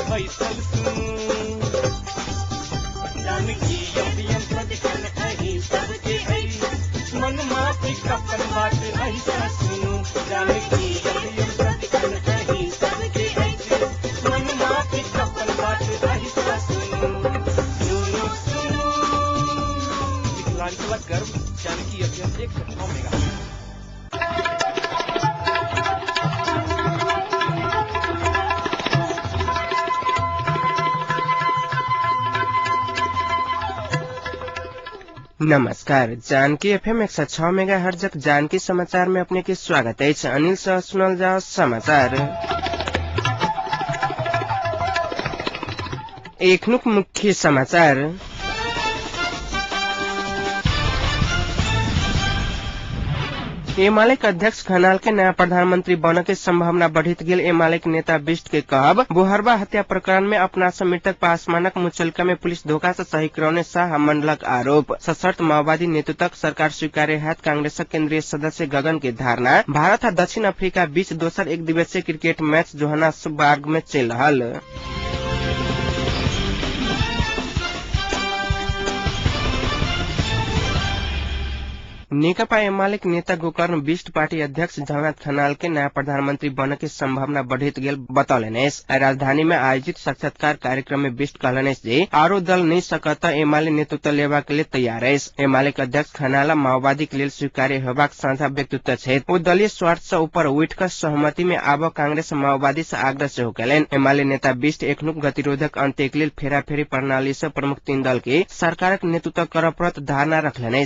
बैसल जानकी अभियम प्रतिकन अही सबके आई मन माफी कपन बात ऐसा सुनो जानकी अभियम प्रतिकन अही सबके आई मन माफी कपन बात ऐसा सुनो सुनो विकलांग गर्भ जानकी अभियम 106 मेगा। नमस्कार, जानकी एफएम 106 मेगाहर्ज जानकी समाचार में अपने के स्वागत है। अनिल सह सुनल जाओ समाचार। एकनुक मुख्य समाचार। एमाले अध्यक्ष खनाल के नया प्रधानमंत्री बन के संभावना बढ़ित गेल। एमाले नेता बिष्ट के कहब बोहरबा हत्या प्रकरण में अपना से मृतक पासवानक मुचलका में पुलिस धोखा से सही करौने शाह मंडलक आरोप। सशर्त माओवादी नेतृत्वक सरकार स्वीकार्य है। कांग्रेसक केंद्रीय सदस्य गगन के धारणा। भारत और दक्षिण अफ्रीका बीच दोसर एक दिवसीय क्रिकेट मैच जोहान्सबर्ग में चल रहल। नेकपा एमाले नेता गोकर्ण बिष्ट पार्टी अध्यक्ष झलनाथ खनाल के नया प्रधानमंत्री बने की संभावना बढ़ित गेल बतौलने। राजधानी में आयोजित साक्षात्कार कार्यक्रम में बिष्ट कहलने जे आरो दल नहीं सकता एमाले नेतृत्व लेवा के लिए तैयार है। एमाले अध्यक्ष खनाल माओवादी के लिए स्वीकार्य होबाक साझा व्यक्तित्व छे। वो दलीय स्वार्थ से ऊपर उठकर सहमति में आब कांग्रेस माओवादी से आग्रह से होकलन। एमाले नेता बिष्ट एकनुक गतिरोधक अंत्य के लिए फेराफेरी प्रणाली से प्रमुख 3 दल के सरकार नेतृत्व कर प्रत धारणा रखलने।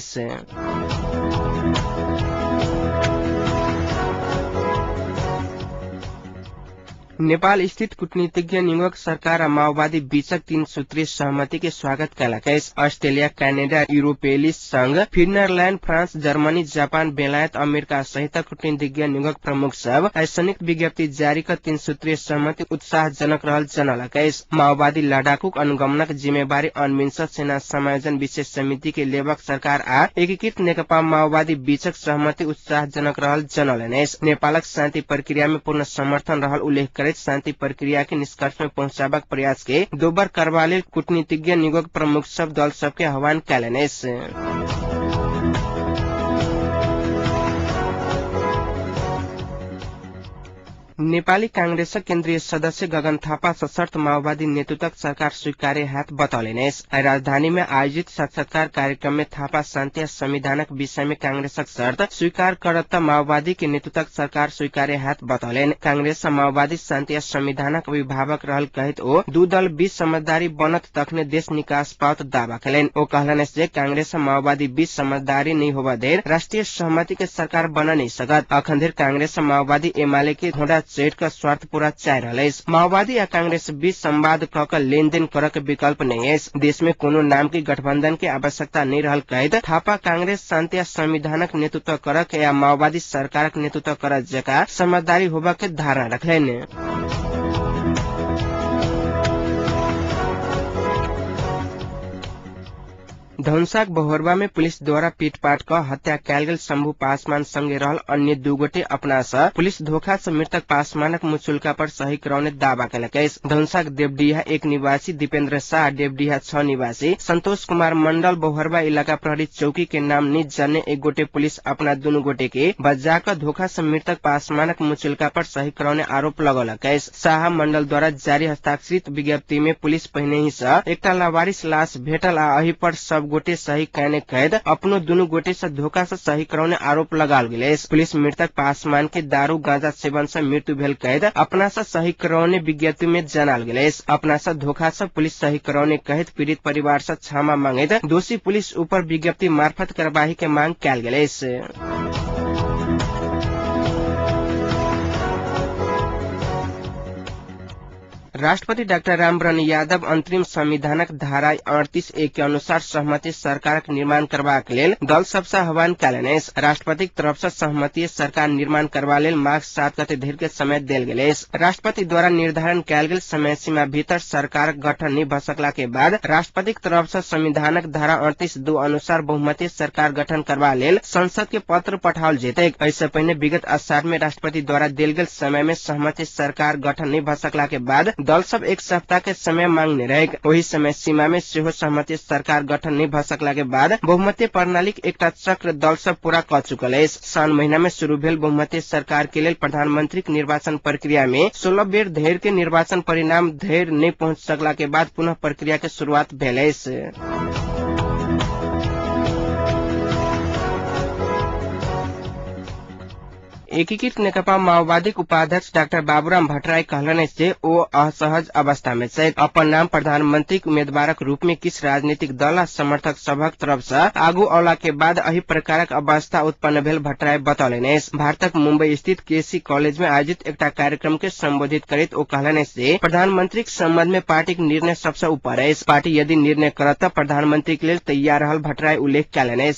नेपाल स्थित कूटनीतिज्ञ नियोगक सरकार और माओवादी बीचक 3 सूत्रीय सहमति के स्वागत कयलक। ऑस्ट्रेलिया, कनाडा, यूरोपेली संघ, फिनलैंड, फ्रांस, जर्मनी, जापान, बेलायत, अमेरिका सहित कूटनीतिज्ञ नियोगक प्रमुख सब संयुक्त विज्ञप्ति जारी कर 3 सूत्रीय सहमति उत्साहजनक रहल जनलक। माओवादी लड़ाकूक अनुगमनक जिम्मेवारी अनमिंस सेना समायोजन विशेष समिति के लेवक सरकार आ एकीकृत नेकपा माओवादी बीचक सहमति उत्साहजनक रहल जनलने। नेपालक शांति प्रक्रिया में पूर्ण समर्थन रहल उल्लेख शांति प्रक्रिया के निष्कर्ष में पहुंचाबक प्रयास के दोबर करवा लेल कूटनीतिज्ञ नियोगक प्रमुख सब दल सबके आह्वान कयलने। नेपाली कांग्रेसक केंद्रीय सदस्य गगन थापा सशर्त माओवादी नेतृत्वक सरकार स्वीकार्य हाथ बतौलने। राजधानी में आयोजित साक्षात्कार कार्यक्रम में थापा शांति संविधानक विषय में कांग्रेसक शर्त स्वीकार करता माओवादी के नेतृत्वक सरकार स्वीकार्य हाथ बतौलन। कांग्रेस माओवादी शांति संविधानक अभिभावक रहल कहित ओ 2 दल बीच समझदारी बनत तखने देश निकास पावत दावा कलन। ओ कहलन जे कांग्रेस माओवादी बीच समझदारी नहीं होवा देर राष्ट्रीय सहमति के सरकार बना नहीं सकत। अखंधेर कांग्रेस माओवादी एमाले के घोड़ा चेट का स्वार्थ पूरा चाह रहा है। माओवादी या कांग्रेस बीच संवाद कर लेन देन करक विकल्प नहीं है। देश में कोनो नाम की गठबंधन की आवश्यकता नहीं रहल कैद थापा कांग्रेस शांति संविधानक नेतृत्व करक या माओवादी सरकारक नेतृत्व करक जका समझदारी होबा के धारणा रखलेन। धनसाक बहोरबा में पुलिस द्वारा पीटपाट का हत्या कैल गेल शंभू पासवान संगे रहल अन्य 2 गोटे अपना से पुलिस धोखा से मृतक पासवानक मुचुल्का पर सही करौने दावा कयलक। धनसाक देवडीहा 1 निवासी दीपेंद्र शाह, देवडीहा 6 निवासी संतोष कुमार मंडल बहोरबा इलाका प्रहरी चौकी के नाम निज जाने 1 गोटे पुलिस अपना 2 गोटे के बजाकर धोखा से मृतक पासवानक मुचुल्का पर सही करौने आरोप लगौलक। शाह मंडल द्वारा जारी हस्ताक्षरित विज्ञप्ति में पुलिस पहले ही से एकटा लावारिस लाश भेटल आ अही पर सब गोटे सही कहने कैद अपनो 2 गोटे से धोखा से सही करौने आरोप लगाल गेल। पुलिस मृतक पासवान के दारू गांजा सेवन से मृत्यु भेल कैद अपना से सही करौने विज्ञप्ति में जनाल गेल। अपना से धोखा से पुलिस सही करौने कहत पीड़ित परिवार से क्षमा मांगेत दोषी पुलिस ऊपर विज्ञप्ति मार्फत कार्यवाही के मांग कैल गेल। राष्ट्रपति डॉक्टर रामवरण यादव अंतरिम संविधानक धारा 38A के अनुसार सहमति सरकार निर्माण करबाक लेल दल सबसे आह्वान कयलनि। राष्ट्रपति तरफ से सहमति सरकार निर्माण करबा लेल मार्च 7 गते धरि के समय देल गेल। राष्ट्रपति द्वारा निर्धारण कयल गेल समय सीमा भीतर सरकार गठन नहीं भ सकला के बाद राष्ट्रपति तरफ से संविधानक धारा 38(2) अनुसार बहुमतीय सरकार गठन करबा लेल संसद के पत्र पठाओल जेतै। ऐसे पहले विगत आषाढ़ में राष्ट्रपति द्वारा देल गेल समय में सहमति सरकार गठन नहीं भ सकला के बाद दल दल सब 1 सप्ताह के समय मांगने रहे। वही समय सीमा में सेहो सहमति सरकार गठन नहीं भ सकला के बाद बहुमतीय प्रणाली एकटा चक्र दल सब पूरा क चुकल है। साउन महीना में शुरू भेल बहुमतीय सरकार के लिए प्रधानमंत्री के निर्वाचन प्रक्रिया में 16 बेर धैर्य के निर्वाचन परिणाम धैर्य नहीं पहुंच सकला के बाद पुनः प्रक्रिया के शुरुआत भेल है। एकीकृत नेकपा माओवादी उपाध्यक्ष डाक्टर बाबूराम भट्टराई कहलन जे ओ असहज अवस्था में छै। अपन नाम प्रधानमंत्री उम्मीदवारक रूप में किस राजनीतिक दल आ समर्थक सभक तरफ से आगू औला के बाद एही प्रकारक अवस्था उत्पन्न भेल भट्टराई बतौलनि। भारतक मुंबई स्थित केसी कॉलेज में आयोजित एकटा कार्यक्रम के संबोधित करैत ओ कहलनि जे प्रधानमंत्री के संबंध में पार्टी के निर्णय सबसे ऊपर है। पार्टी यदि निर्णय करत त प्रधानमंत्री के लिए तैयार रहल भट्टराई उल्लेख कयलनि।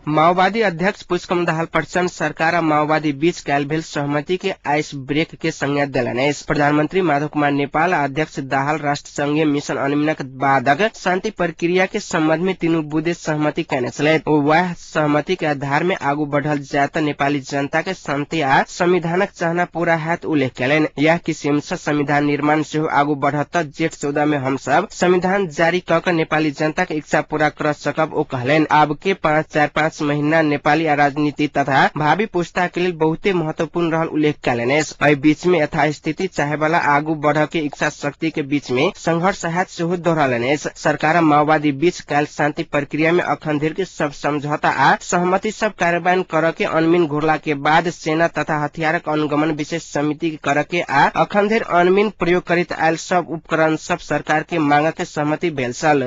माओवादी अध्यक्ष पुष्पकमल दाहाल प्रचंड सरकार और माओवादी बीच कैल भेल सहमति के आइस ब्रेक के संज्ञा दिलनि। प्रधानमंत्री माधव कुमार नेपाल अध्यक्ष दाहाल राष्ट्र संघीय मिशन अनुमिनक बादक शांति प्रक्रिया के संबंध में तीनों बुद्धे सहमति कैने छलै। वह सहमति के आधार में आगू बढ़ल जात नेपाली जनता के शांति आ संविधानक चाहना पूरा हैत उल्लेख कयलनि। यह किसिम से संविधान निर्माण से आगू बढ़त जेठ 14 में हम सब संविधान जारी क नेपाली जनता के इच्छा पूरा कर सकब ओ कहलनि। अब के 5 महीना नेपाली राजनीति तथा भावी पुस्ता के लिए बहुते महत्वपूर्ण रहल उल्लेख कयलनि। एहि बीच में यथास्थिति चाहे वाला आगू बढ़ के इच्छा शक्ति के बीच में संघर्ष हैत सेहो दोहरालनि। सरकार माओवादी बीच कैल शांति प्रक्रिया में अखन धरि के सब समझौता आ सहमति सब कार्यान्वयन कर के अनमिन घुरला के बाद सेना तथा हथियारक अनुगमन विशेष समिति कर के आ अखन धरि अनमिन प्रयोग करित आयल सब उपकरण सब सरकार के मांग के सहमति भेल छल।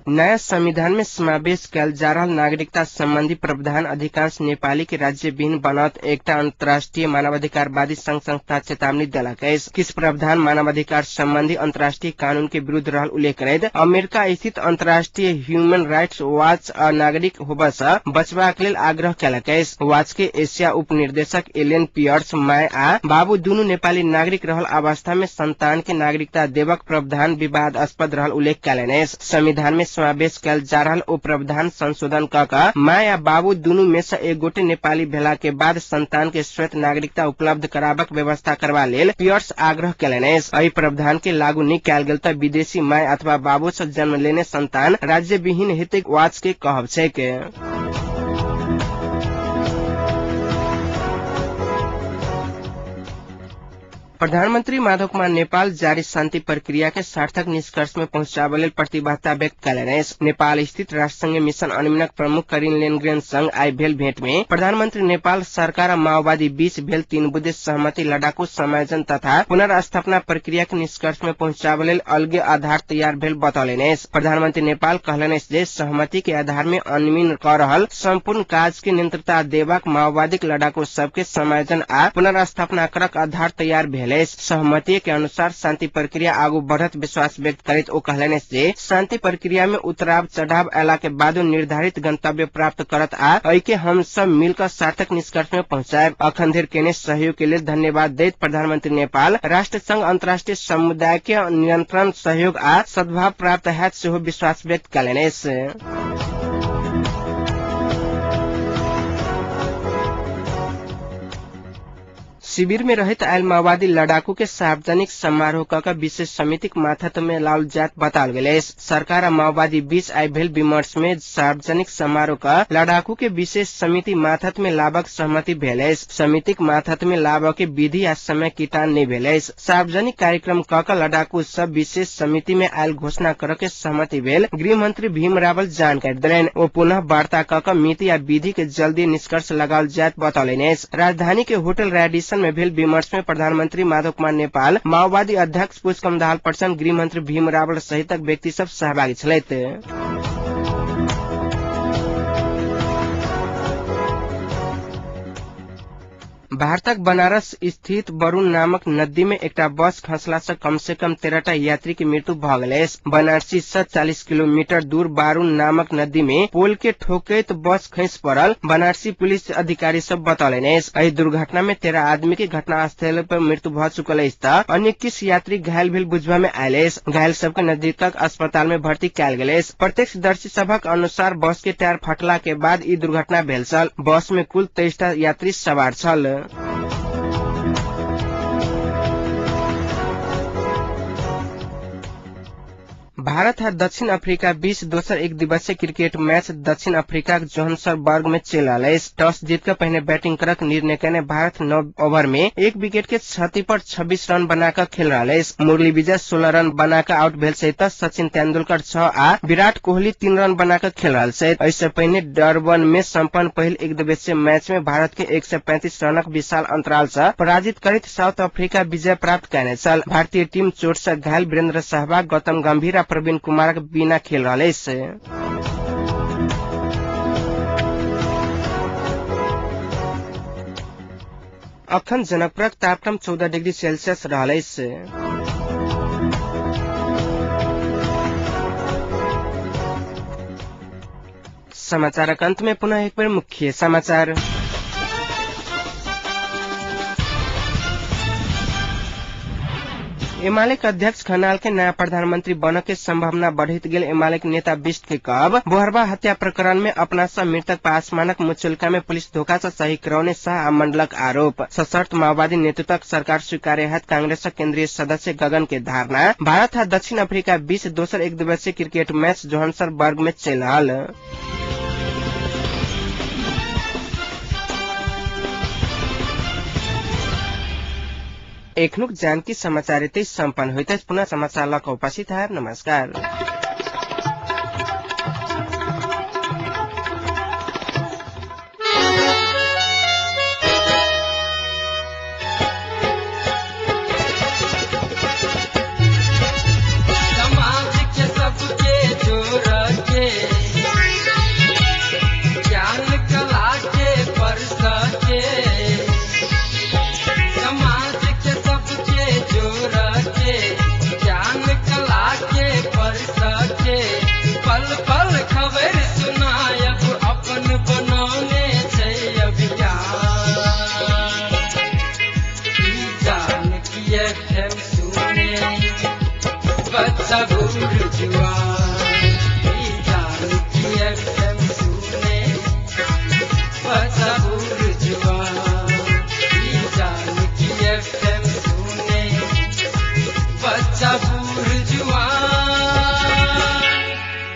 नया संविधान में समावेश कयल जा रहल नागरिकता संबंधी प्रावधान अधिकांश नेपाली के राज्य विहीन बनत एकटा अंतर्राष्ट्रीय मानवाधिकारवादी संघ संस्था चेतावनी देलक अछि। किस प्रावधान मानवाधिकार संबंधी अंतर्राष्ट्रीय कानून के विरुद्ध रहल उल्लेख करैत अमेरिका स्थित अंतर्राष्ट्रीय ह्यूमन राइट्स वॉच नागरिक होबय से बचबाक लेल आग्रह कयलक अछि। वॉच के एशिया उप निर्देशक एलेन पियर्स माय आ बाबू दुनू नेपाली नागरिक रहल अवस्था में संतान के नागरिकता देवक प्रावधान विवादास्पद रहल उल्लेख कयलनि अछि। संविधान में समावेश कयल जा रहल ओ प्रावधान संशोधन क माय आ बाबू दुनू में से एक गोटे नेपाली भेला के बाद संतान के श्वेत नागरिकता उपलब्ध कराबक व्यवस्था करबा लेल पियर्स आग्रह कयलनि। एहि प्रावधान के लागू नहीं कयल गेल त विदेशी माय अथवा बाबू से जन्म लेने संतान राज्य विहीन हेतै वाच के कहब छैक। प्रधानमंत्री माधव कुमार नेपाल जारी शांति प्रक्रिया के सार्थक निष्कर्ष में पहुंचाबे लेल प्रतिबद्धता व्यक्त कयलनि। नेपाल स्थित राष्ट्र संघीय मिशन अनुमिनक प्रमुख करिन लेनग्रेन संग आइ भेल भेंट में प्रधानमंत्री नेपाल सरकार और माओवादी बीच भेल 3 बुद्धे सहमति लड़ाकू समायोजन तथा पुनर्स्थापना प्रक्रिया के निष्कर्ष में पहुंचाबे लेल अलगे आधार तैयार भेल बतौलनि। प्रधानमंत्री नेपाल कहलनि जे सहमति के आधार में अनमिन क रहल संपूर्ण काज के नियंत्रणता देबाक माओवादी लड़ाकू सबके समायोजन आ पुनर्स्थापना करक आधार तैयार भेल। सहमति के अनुसार शांति प्रक्रिया आगू बढ़त विश्वास व्यक्त करैत ओ कहलनि जे शांति प्रक्रिया में उतराव चढ़ाव अयला के बाद निर्धारित गंतव्य प्राप्त करत आ एहि के हम सब मिलकर सार्थक निष्कर्ष में पहुंचायब। अखन धरि केने सहयोग के लिए धन्यवाद दैत प्रधानमंत्री नेपाल राष्ट्र संघ अंतर्राष्ट्रीय समुदाय के निरंतर सहयोग आ सद्भाव प्राप्त हैत सेहो विश्वास व्यक्त कयलनि। शिविर में रहित आयल माओवादी लड़ाकू के सार्वजनिक समारोह क विशेष समिति के माथत में लाल जात बताल गेल। सरकार और माओवादी बीच आइ भेल विमर्श में सार्वजनिक समारोह का लड़ाकू के विशेष समिति माथत में लाभक सहमति भेल। समिति के माथत में लाभ के विधि आ समय किटान नहीं भेल। सार्वजनिक कार्यक्रम क लड़ाकू सब विशेष समिति में आयल घोषणा कर के सहमति भेल गृह मंत्री भीम रावल जानकारी दिलनि। ओ पुनः वार्ता क मिति या विधि के जल्दी निष्कर्ष लगाल जात बतौलनि। राजधानी के होटल रेडिसन में भेल विमर्श में प्रधानमंत्री माधव कुमार नेपाल माओवादी अध्यक्ष पुष्पकमल दाहाल प्रचंड गृह मंत्री भीम रावल सहित व्यक्ति सब सहभागी छलथि। भारतक बनारस स्थित वरुण नामक नदी में एकटा बस खसला से कम 13टा यात्री की मृत्यु भ गेल। बनारसी से 40 किलोमीटर दूर बारून नामक नदी में पोल के ठोकैत बस खैस पड़ल। बनारसी पुलिस अधिकारी सब बतौलनि। एहि दुर्घटना में 13 आदमी के घटनास्थल पर मृत्यु भ चुकल अछि। अन्य 21 यात्री घायल भेल बुझबा में आयल। घायल सबके नजदीकक अस्पताल में भर्ती कयल गेल। प्रत्यक्षदर्शी सभक अनुसार बस के टायर फटला के बाद ई दुर्घटना भेल छल। बस में कुल 23टा यात्री सवार छल। भारत और दक्षिण अफ्रीका बीच दोसर एक दिवसीय क्रिकेट मैच दक्षिण अफ्रीका जोहान्सबर्ग में चल रहा है। टॉस जीतकर पहले बैटिंग करक निर्णय करने भारत 9 ओवर में 1 विकेट के क्षति पर 26 रन बनाकर खेल रहा है। मुरली विजय 16 रन बनाकर आउट भेल सहित सचिन तेंदुलकर 6 आ विराट कोहली 3 रन बनाकर खेल रहा है। इससे पहले डरबन में संपन्न पहल एक दिवसीय मैच में भारत के 135 रनक विशाल अंतराल से पराजित करित साउथ अफ्रीका विजय प्राप्त करने छल। भारतीय टीम चोट से घायल वीरेंद्र सहवाग, गौतम गंभीर प्रवीण कुमार बिना खेल रहा है। अखन जनकपुरक तापक्रम 14 डिग्री सेल्सियस रहा है। समाचारक अंत में पुनः एक बार मुख्य समाचार। एमाले अध्यक्ष खनाल के नया प्रधानमंत्री बन के संभावना बढ़ित गेल। एमाले नेता बिष्ट के कब बोहरबा हत्या प्रकरण में अपना सा मृतक पासमानक मुचुल्का में पुलिस धोखा से सही करौने शाह मंडलक आरोप। सशर्त माओवादी नेतृत्वक सरकार स्वीकार्य है कांग्रेस केंद्रीय सदस्य गगन के धारणा। भारत और दक्षिण अफ्रीका बीच दोसर एक दिवसीय क्रिकेट मैच जोहान्सबर्ग में चल रहा। एखनुक जानकी समाचार संपन्न होते पुनः समाचार लक उपस्थित है। नमस्कार।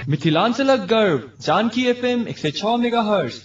मिथिलांचलक गर्व जानकी FM 106 मेगाहर्ट्ज